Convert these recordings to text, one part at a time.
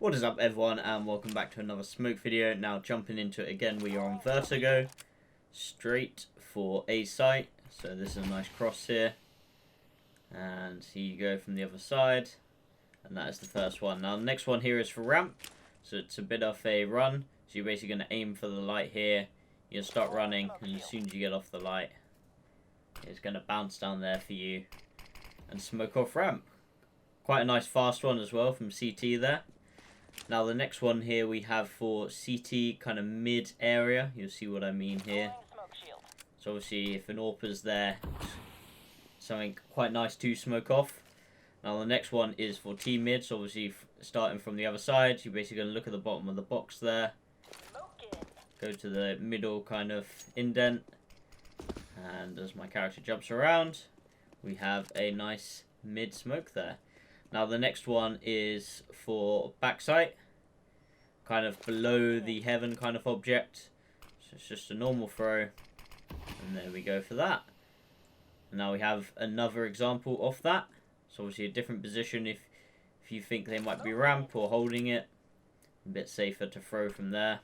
What is up, everyone, and welcome back to another smoke video. Now jumping into it again, we are on Vertigo, straight for A site. So this is a nice cross here, and here you go from the other side, and that is the first one. Now the next one here is for ramp, so it's a bit of a run. So you're basically going to aim for the light here. You'll start running, and as soon as you get off the light, it's going to bounce down there for you and smoke off ramp. Quite a nice fast one as well from CT there. Now the next one here we have for CT kind of mid area. You'll see what I mean here. So obviously if an AWP is there, something quite nice to smoke off. Now the next one is for T mid. So obviously starting from the other side, you're basically going to look at the bottom of the box there. Go to the middle kind of indent. And as my character jumps around, we have a nice mid smoke there. Now the next one is for backside, kind of below the heaven kind of object. So it's just a normal throw, and there we go for that. And now we have another example of that. So obviously a different position if you think they might be ramp or holding it. A bit safer to throw from there.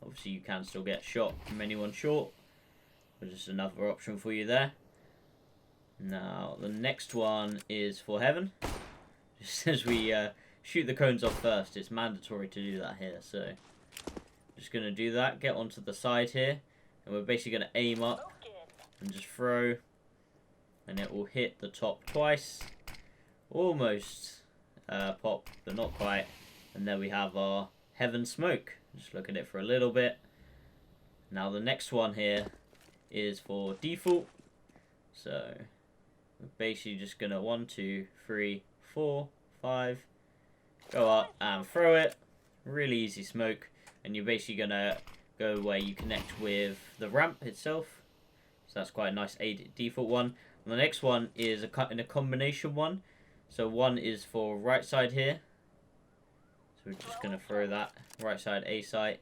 Obviously you can still get shot from anyone short, but just another option for you there. Now the next one is for heaven. Just as we shoot the cones off first, it's mandatory to do that here. So just going to do that, get onto the side here, and we're basically going to aim up and just throw, and it will hit the top twice. Almost pop, but not quite. And there we have our heaven smoke. Just look at it for a little bit. Now the next one here is for default. So we're basically just going to 1, 2, 3, 4, 5, go up and throw it. Really easy smoke, and you're basically gonna go where you connect with the ramp itself. So that's quite a nice default one. And the next one is in a combination one. So one is for right side here. So we're just gonna throw that right side A site.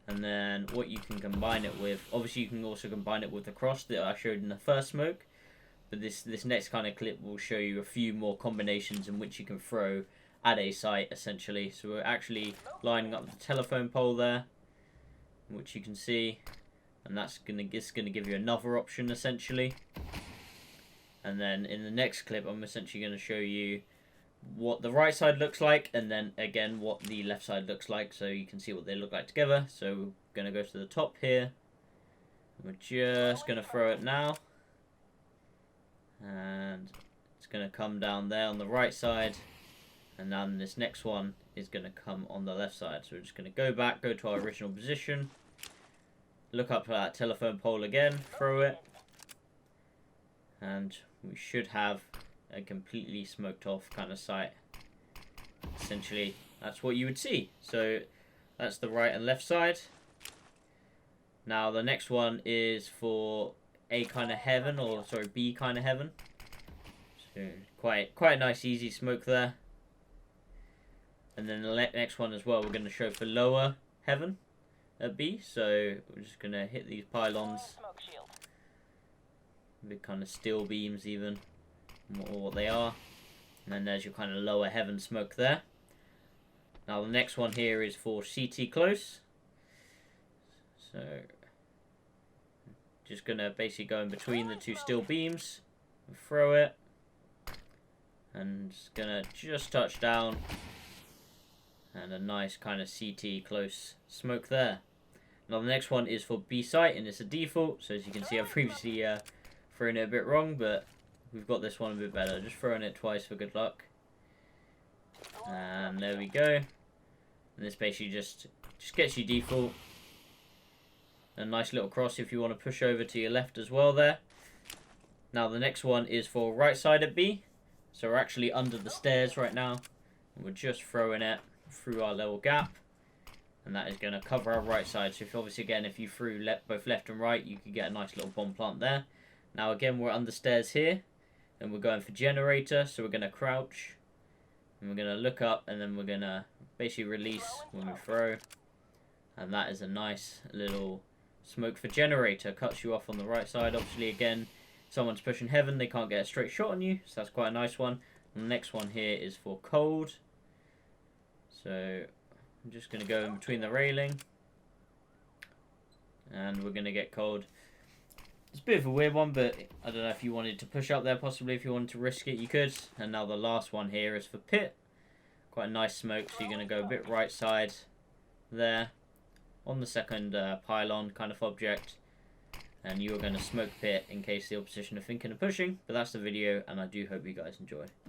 And then what you can combine it with, obviously you can also combine it with the cross that I showed in the first smoke. But this next kind of clip will show you a few more combinations in which you can throw at a site, essentially. So we're actually lining up the telephone pole there, which you can see. And that's gonna give you another option, essentially. And then in the next clip, I'm essentially going to show you what the right side looks like, and then again what the left side looks like, so you can see what they look like together. So we're going to go to the top here. We're just going to throw it now. And it's going to come down there on the right side, and then this next one is going to come on the left side. So we're just going to go back, go to our original position, look up for that telephone pole again, throw it, and we should have a completely smoked off kind of site. Essentially that's what you would see. So that's the right and left side. Now the next one is for A kind of heaven, or sorry, B kind of heaven. So quite a nice easy smoke there. And then the next one as well, we're going to show for lower heaven at B. So we're just going to hit these pylons, big kind of steel beams even, or what they are. And then there's your kind of lower heaven smoke there. Now the next one here is for CT close. So just going to basically go in between the two steel beams and throw it. And it's going to just touch down. And a nice kind of CT close smoke there. Now the next one is for B site, and it's a default. So as you can see, I've previously thrown it a bit wrong, but we've got this one a bit better. Just throwing it twice for good luck. And there we go. And this basically just gets you default. A nice little cross if you want to push over to your left as well there. Now the next one is for right side at B. So we're actually under the stairs right now. And we're just throwing it through our little gap. And that is going to cover our right side. So obviously again, if you threw both left and right, you could get a nice little bomb plant there. Now again, we're under stairs here. And we're going for generator. So we're going to crouch. And we're going to look up. And then we're going to basically release when we throw. And that is a nice little smoke for generator. Cuts you off on the right side. Obviously again, someone's pushing heaven, they can't get a straight shot on you, so that's quite a nice one. The next one here is for cold. So I'm just going to go in between the railing. And we're going to get cold. It's a bit of a weird one, but I don't know if you wanted to push up there, possibly if you wanted to risk it, you could. And now the last one here is for pit. Quite a nice smoke, so you're going to go a bit right side there on the second pylon kind of object. And you're going to smoke pit in case the opposition are thinking of pushing. But that's the video, and I do hope you guys enjoy.